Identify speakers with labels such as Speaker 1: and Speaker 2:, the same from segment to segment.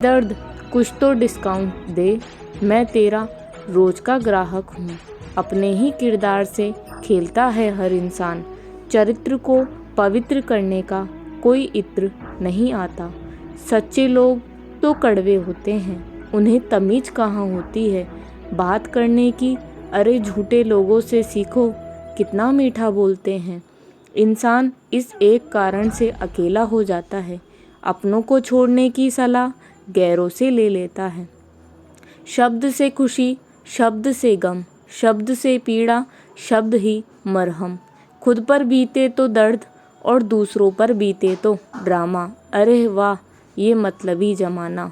Speaker 1: दर्द कुछ तो डिस्काउंट दे, मैं तेरा रोज का ग्राहक हूँ। अपने ही किरदार से खेलता है हर इंसान, चरित्र को पवित्र करने का कोई इत्र नहीं आता। सच्चे लोग तो कड़वे होते हैं, उन्हें तमीज़ कहाँ होती है बात करने की। अरे झूठे लोगों से सीखो, कितना मीठा बोलते हैं। इंसान इस एक कारण से अकेला हो जाता है, अपनों को छोड़ने की सलाह गैरों से ले लेता है। शब्द से खुशी, शब्द से गम, शब्द से पीड़ा, शब्द ही मरहम। खुद पर बीते तो दर्द और दूसरों पर बीते तो ड्रामा। अरे वाह ये मतलबी ज़माना।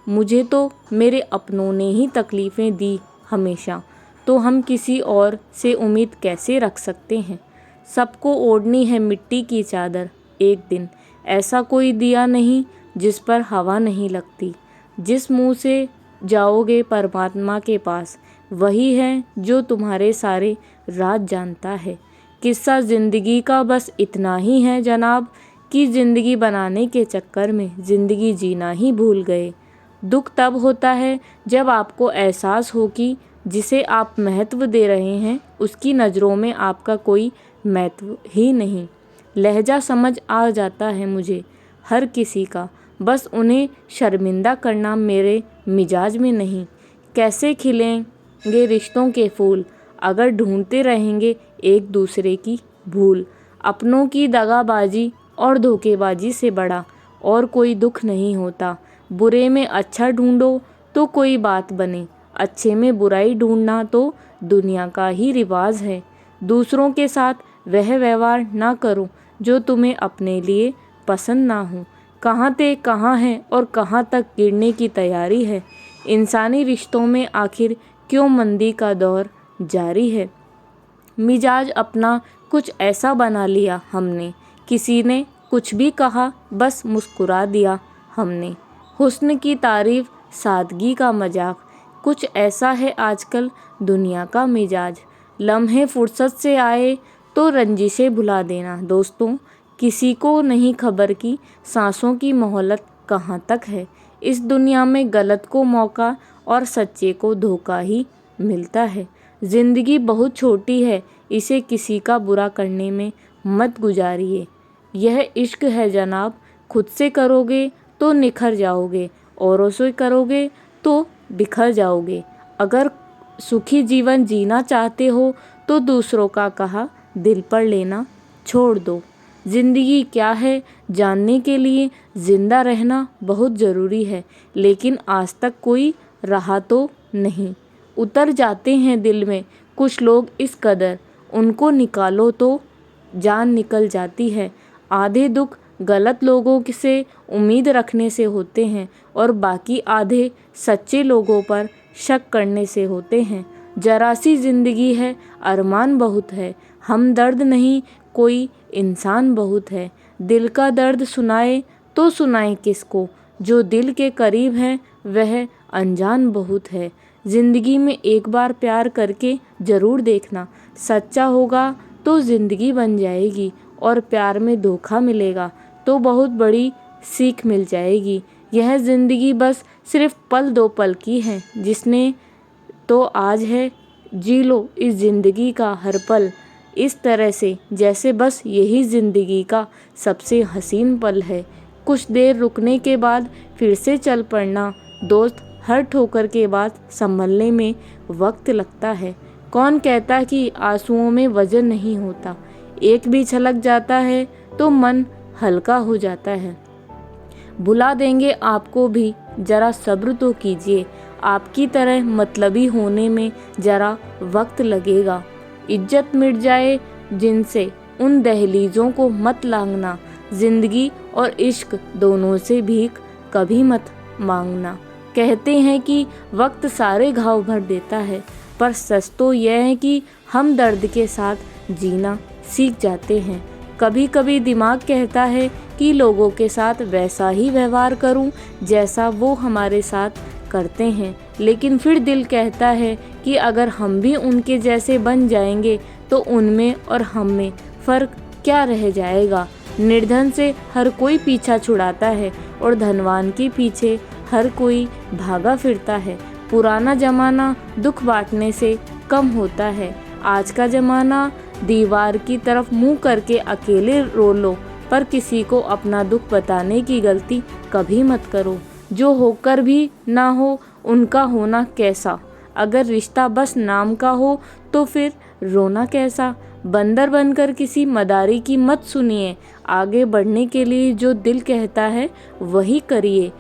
Speaker 1: मुझे तो मेरे अपनों ने ही तकलीफ़ें दी हमेशा, तो हम किसी और से उम्मीद कैसे रख सकते हैं। सबको ओढ़नी है मिट्टी की चादर, एक दिन ऐसा कोई दिया नहीं जिस पर हवा नहीं लगती। जिस मुंह से जाओगे परमात्मा के पास, वही है जो तुम्हारे सारे राज जानता है। किस्सा ज़िंदगी का बस इतना ही है जनाब, कि ज़िंदगी बनाने के चक्कर में ज़िंदगी जीना ही भूल गए। दुख तब होता है जब आपको एहसास हो कि जिसे आप महत्व दे रहे हैं उसकी नज़रों में आपका कोई महत्व ही नहीं। लहजा समझ आ जाता है मुझे हर किसी का, बस उन्हें शर्मिंदा करना मेरे मिजाज में नहीं। कैसे खिलेंगे रिश्तों के फूल अगर ढूंढते रहेंगे एक दूसरे की भूल। अपनों की दगाबाजी और धोखेबाजी से बड़ा और कोई दुख नहीं होता। बुरे में अच्छा ढूंढो तो कोई बात बने, अच्छे में बुराई ढूंढना तो दुनिया का ही रिवाज है। दूसरों के साथ वह व्यवहार ना करो जो तुम्हें अपने लिए पसंद ना हो। कहाँ थे कहाँ हैं और कहाँ तक गिरने की तैयारी है। इंसानी रिश्तों में आखिर क्यों मंदी का दौर जारी है। मिजाज अपना कुछ ऐसा बना लिया हमने, किसी ने कुछ भी कहा बस मुस्कुरा दिया हमने। हुस्न की तारीफ, सादगी का मजाक, कुछ ऐसा है आजकल दुनिया का मिजाज। लम्हे फुर्सत से आए तो रंजिशें भुला देना दोस्तों। किसी को नहीं खबर कि सांसों की मोहलत कहाँ तक है। इस दुनिया में गलत को मौका और सच्चे को धोखा ही मिलता है। ज़िंदगी बहुत छोटी है, इसे किसी का बुरा करने में मत गुजारिए। यह इश्क है जनाब, खुद से करोगे तो निखर जाओगे, औरों से करोगे तो बिखर जाओगे। अगर सुखी जीवन जीना चाहते हो तो दूसरों का कहा दिल पर लेना छोड़ दो। ज़िंदगी क्या है जानने के लिए ज़िंदा रहना बहुत ज़रूरी है, लेकिन आज तक कोई रहा तो नहीं। उतर जाते हैं दिल में कुछ लोग इस कदर, उनको निकालो तो जान निकल जाती है। आधे दुख गलत लोगों से उम्मीद रखने से होते हैं और बाकी आधे सच्चे लोगों पर शक करने से होते हैं। जरा सी ज़िंदगी है, अरमान बहुत है, हमदर्द नहीं कोई इंसान बहुत है। दिल का दर्द सुनाए तो सुनाए किसको, जो दिल के करीब है वह अनजान बहुत है। ज़िंदगी में एक बार प्यार करके ज़रूर देखना, सच्चा होगा तो ज़िंदगी बन जाएगी, और प्यार में धोखा मिलेगा तो बहुत बड़ी सीख मिल जाएगी। यह ज़िंदगी बस सिर्फ पल दो पल की है, जिसने तो आज है जी लो इस ज़िंदगी का हर पल इस तरह से जैसे बस यही ज़िंदगी का सबसे हसीन पल है। कुछ देर रुकने के बाद फिर से चल पड़ना दोस्त, हर ठोकर के बाद संभलने में वक्त लगता है। कौन कहता कि आंसुओं में वजन नहीं होता, एक भी छलक जाता है तो मन हल्का हो जाता है। भुला देंगे आपको भी, ज़रा सब्र तो कीजिए। आपकी तरह मतलबी होने में ज़रा वक्त लगेगा। इज्जत मिट जाए जिनसे उन दहलीज़ों को मत लांघना। ज़िंदगी और इश्क दोनों से भीख कभी मत मांगना। कहते हैं कि वक्त सारे घाव भर देता है, पर सच तो यह है कि हम दर्द के साथ जीना सीख जाते हैं। कभी कभी दिमाग कहता है कि लोगों के साथ वैसा ही व्यवहार करूं जैसा वो हमारे साथ करते हैं, लेकिन फिर दिल कहता है कि अगर हम भी उनके जैसे बन जाएंगे तो उनमें और हम में फ़र्क क्या रह जाएगा। निर्धन से हर कोई पीछा छुड़ाता है और धनवान के पीछे हर कोई भागा फिरता है। पुराना ज़माना दुख बांटने से कम होता है। आज का ज़माना दीवार की तरफ मुंह करके अकेले रो लो, पर किसी को अपना दुख बताने की गलती कभी मत करो। जो होकर भी ना हो उनका होना कैसा। अगर रिश्ता बस नाम का हो तो फिर रोना कैसा। बंदर बनकर किसी मदारी की मत सुनिए। आगे बढ़ने के लिए जो दिल कहता है वही करिए।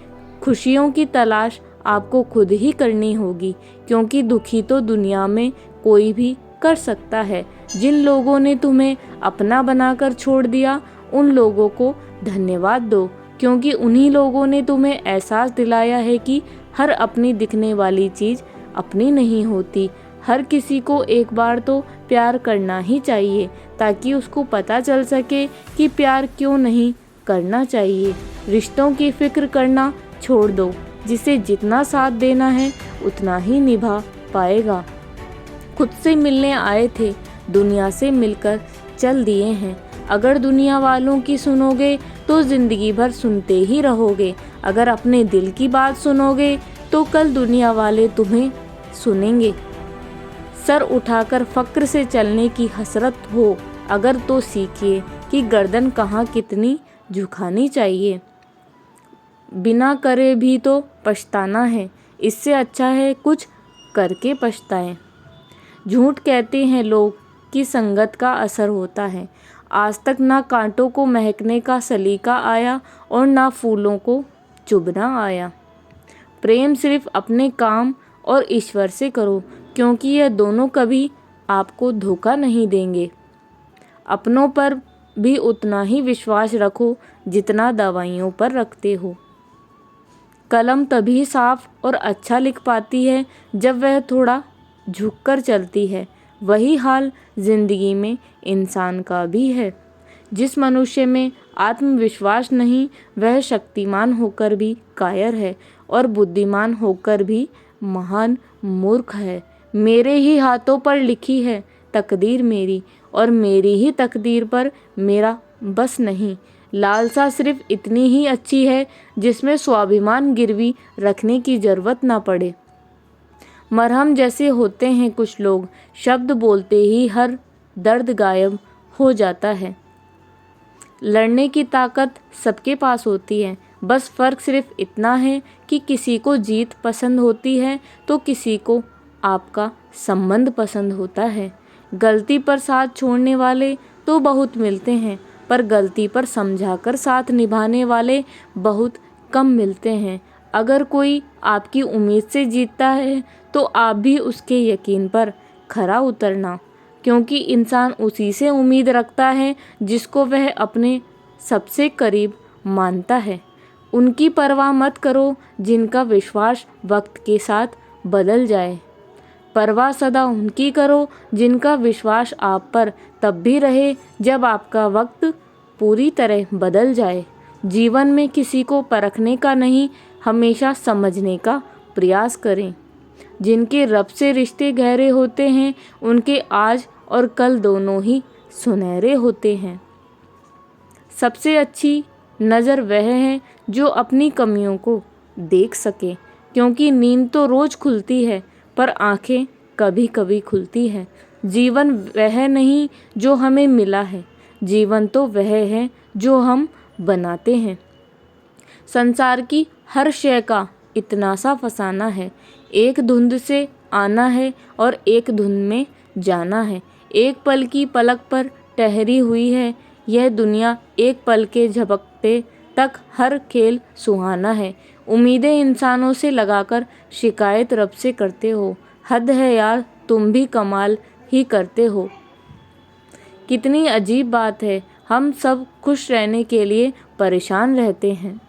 Speaker 1: खुशियों की तलाश आपको खुद ही करनी होगी, क्योंकि दुखी तो दुनिया में कोई भी कर सकता है। जिन लोगों ने तुम्हें अपना बनाकर छोड़ दिया, उन लोगों को धन्यवाद दो, क्योंकि उन्हीं लोगों ने तुम्हें एहसास दिलाया है कि हर अपनी दिखने वाली चीज़ अपनी नहीं होती। हर किसी को एक बार तो प्यार करना ही चाहिए, ताकि उसको पता चल सके कि प्यार क्यों नहीं करना चाहिए। रिश्तों की फिक्र करना छोड़ दो। जिसे जितना साथ देना है उतना ही निभा पाएगा। खुद से मिलने आए थे, दुनिया से मिलकर चल दिए हैं। अगर दुनिया वालों की सुनोगे तो ज़िंदगी भर सुनते ही रहोगे। अगर अपने दिल की बात सुनोगे तो कल दुनिया वाले तुम्हें सुनेंगे। सर उठाकर फ़क्र से चलने की हसरत हो अगर तो सीखिए कि गर्दन कहाँ कितनी झुकानी चाहिए। बिना करे भी तो पछताना है, इससे अच्छा है कुछ करके पछताएं। झूठ कहते हैं लोग कि संगत का असर होता है। आज तक ना कांटों को महकने का सलीका आया और ना फूलों को चुभना आया। प्रेम सिर्फ अपने काम और ईश्वर से करो, क्योंकि यह दोनों कभी आपको धोखा नहीं देंगे। अपनों पर भी उतना ही विश्वास रखो जितना दवाइयों पर रखते हो। कलम तभी साफ और अच्छा लिख पाती है जब वह थोड़ा झुककर चलती है। वही हाल जिंदगी में इंसान का भी है। जिस मनुष्य में आत्मविश्वास नहीं, वह शक्तिमान होकर भी कायर है और बुद्धिमान होकर भी महान मूर्ख है। मेरे ही हाथों पर लिखी है तकदीर मेरी, और मेरी ही तकदीर पर मेरा बस नहीं। लालसा सिर्फ इतनी ही अच्छी है जिसमें स्वाभिमान गिरवी रखने की जरूरत ना पड़े। मरहम जैसे होते हैं कुछ लोग, शब्द बोलते ही हर दर्द गायब हो जाता है। लड़ने की ताकत सबके पास होती है, बस फ़र्क सिर्फ इतना है कि किसी को जीत पसंद होती है तो किसी को आपका संबंध पसंद होता है। गलती पर साथ छोड़ने वाले तो बहुत मिलते हैं, पर गलती पर समझाकर साथ निभाने वाले बहुत कम मिलते हैं। अगर कोई आपकी उम्मीद से जीतता है तो आप भी उसके यकीन पर खरा उतरना, क्योंकि इंसान उसी से उम्मीद रखता है जिसको वह अपने सबसे करीब मानता है। उनकी परवाह मत करो जिनका विश्वास वक्त के साथ बदल जाए। परवाह सदा उनकी करो जिनका विश्वास आप पर तब भी रहे जब आपका वक्त पूरी तरह बदल जाए। जीवन में किसी को परखने का नहीं, हमेशा समझने का प्रयास करें। जिनके रब से रिश्ते गहरे होते हैं उनके आज और कल दोनों ही सुनहरे होते हैं। सबसे अच्छी नज़र वह है जो अपनी कमियों को देख सके, क्योंकि नींद तो रोज़ खुलती है पर आँखें कभी कभी खुलती है। जीवन वह नहीं जो हमें मिला है, जीवन तो वह है जो हम बनाते हैं। संसार की हर शय का इतना सा फसाना है, एक धुंध से आना है और एक धुंध में जाना है। एक पल की पलक पर ठहरी हुई है यह दुनिया, एक पल के झपकते तक हर खेल सुहाना है। उम्मीदें इंसानों से लगाकर शिकायत रब से करते हो। हद है यार, तुम भी कमाल ही करते हो। कितनी अजीब बात है, हम सब खुश रहने के लिए परेशान रहते हैं।